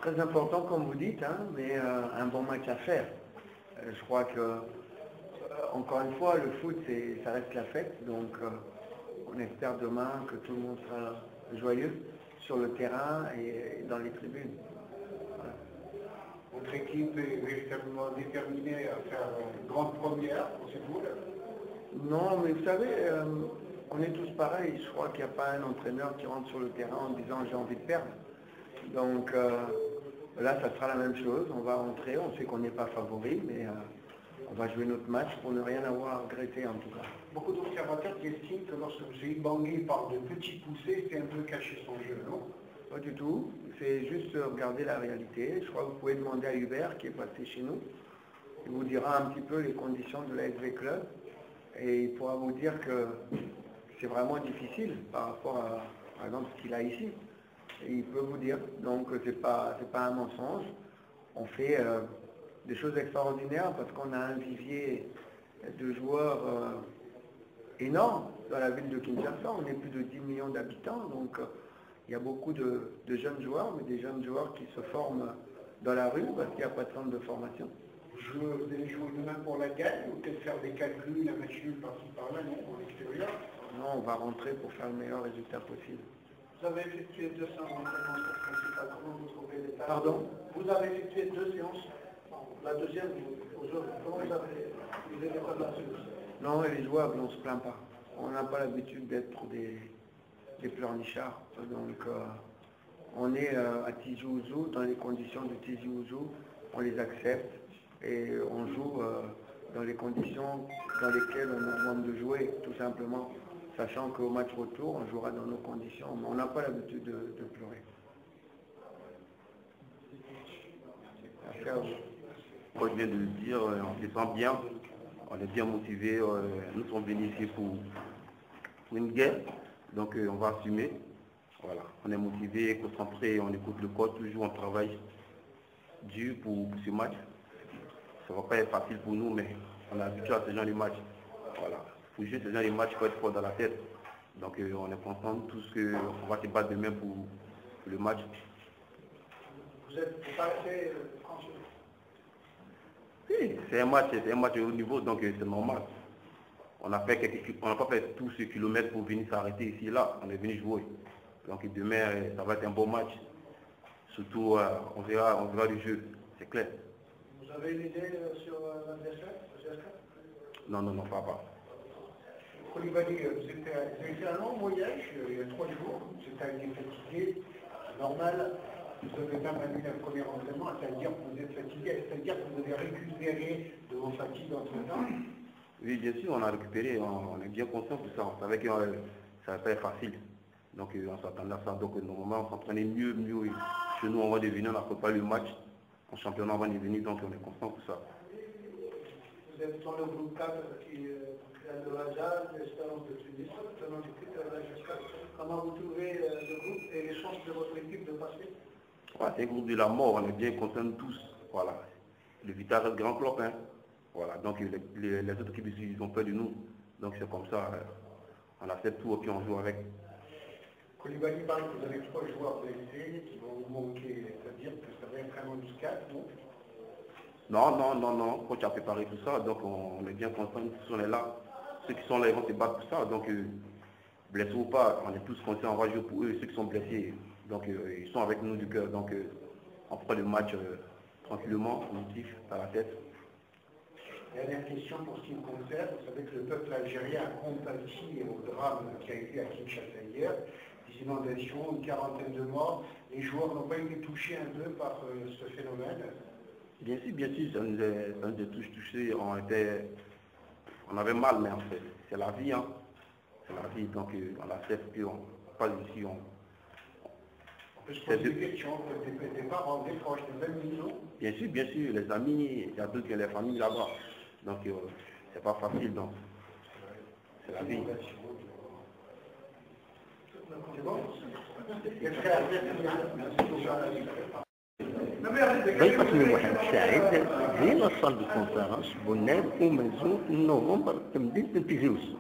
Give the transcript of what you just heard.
Très important comme vous dites, hein, mais un bon match à faire. Je crois que, encore une fois, le foot, ça reste la fête, donc on espère demain que tout le monde sera joyeux sur le terrain et dans les tribunes. Voilà. Votre équipe est véritablement déterminée à faire une grande première pour ces poules? Non, mais vous savez, on est tous pareils. Je crois qu'il n'y a pas un entraîneur qui rentre sur le terrain en disant j'ai envie de perdre. Donc là, ça sera la même chose. On va rentrer, on sait qu'on n'est pas favori, mais on va jouer notre match pour ne rien avoir à regretter en tout cas. Beaucoup d'observateurs qui estiment que lorsque M. Bangui parle de petits poussés, c'est un peu cacher son jeu, non? Pas du tout. C'est juste regarder la réalité. Je crois que vous pouvez demander à Hubert qui est passé chez nous. Il vous dira un petit peu les conditions de la SV Club. Et il pourra vous dire que c'est vraiment difficile par rapport à, par exemple, ce qu'il a ici. Et il peut vous dire. Donc, c'est pas un mensonge. On fait des choses extraordinaires parce qu'on a un vivier de joueurs énorme dans la ville de Kinshasa. On est plus de 10 millions d'habitants. Donc, il y a beaucoup de jeunes joueurs, mais des jeunes joueurs qui se forment dans la rue parce qu'il n'y a pas de centre de formation. Vous allez jouer demain pour la gagne ou peut-être faire des calculs, un match nul par-ci par-là, non, en extérieur? Non, on va rentrer pour faire le meilleur résultat possible. Vous avez effectué 2 séances d'entraînement principales, comment vous trouvez l'état? Pardon? Vous avez effectué 2 séances, la deuxième aujourd'hui, comment vous avez l'état de la séance? Non, elle est jouable, on ne se plaint pas. On n'a pas l'habitude d'être des pleurnichards, donc on est à Tizi Ouzou, dans les conditions de Tizi Ouzou, on les accepte. Et on joue dans les conditions dans lesquelles on nous demande de jouer, tout simplement, sachant qu'au match retour, on jouera dans nos conditions, mais on n'a pas l'habitude de pleurer. Merci à vous. Comme je viens de le dire, on se sent bien, on est bien motivés, nous sommes venus ici pour une guerre, donc on va assumer. Voilà. On est motivés, concentrés, on écoute le coach, toujours on travaille dur pour ce match. Ça ne va pas être facile pour nous, mais on est habitué à ce genre de match. Voilà. Pour jouer ce genre de match, il faut être fort dans la tête. Donc on est content tous qu'on va se battre demain pour le match. Vous paraissez tranquille? Oui, c'est un match de haut niveau, donc c'est normal. On n'a pas fait tous ces kilomètres pour venir s'arrêter ici et là. On est venu jouer. Donc demain, ça va être un bon match. Surtout, on verra le jeu, c'est clair. Vous avez une idée sur l'adversaire? Non, pas. Koulibaly, vous avez fait un long voyage, il y a 3 jours, vous êtes arrivé fatigué, normal, vous avez même annulé un premier entraînement, c'est-à-dire que vous êtes fatigué, c'est-à-dire que vous avez récupéré de vos fatigues entre-temps? Oui, bien sûr, on a récupéré, on est bien conscient de ça, on savait que ça va pas être facile. Donc on s'attendait à ça, donc normalement on s'entraînait mieux. Chez nous, on va devenir, on n'a pas le match. En championnat, on va devenir, donc on est conscient de ça. Vous êtes dans le groupe 4 qui est de la JAD, l'Espérance de Tunis, tenant du titre de la JAD. Comment vous trouvez le groupe et les chances de votre équipe de passer? Ouais, c'est un groupe de la mort, on est bien contents tous. Voilà. Le Vital reste grand club, hein. Voilà. Donc les autres équipes ici, ils ont peur de nous. Donc c'est comme ça, on accepte tout et puis on joue avec. Koulibaly parle que vous avez 3 joueurs blessés qui vont vous manquer, c'est-à-dire que ça va être un handicap, non? Non, coach a préparé tout ça, donc on est bien contents, tous on est là. Ceux qui sont là, ils vont se battre pour ça, donc blessés ou pas, on est tous conscients, on va jouer pour eux, ceux qui sont blessés, donc ils sont avec nous du cœur, donc on fera le match tranquillement, positif, à la tête. Dernière question pour ce qui me concerne, vous savez que le peuple algérien a compati au drame qui a été à Kinshasa hier, des inondations, une quarantaine de morts. Les joueurs n'ont pas été touchés un peu par ce phénomène? Bien sûr, ça nous a tous touchés, on avait mal, mais en fait, c'est la vie, hein. C'est la vie, donc on accepte, puis on passe ici, on peut se poser des questions, des parents, des proches, des amis, non? Bien sûr, les amis, il y a d'autres que les familles là-bas. Donc c'est pas facile, donc c'est la vie. C'est bon? ضيفتي محمد سعيد هي الصال دو كونفرنس بناب ومازون نوفمبر تمديد تنتيزيوس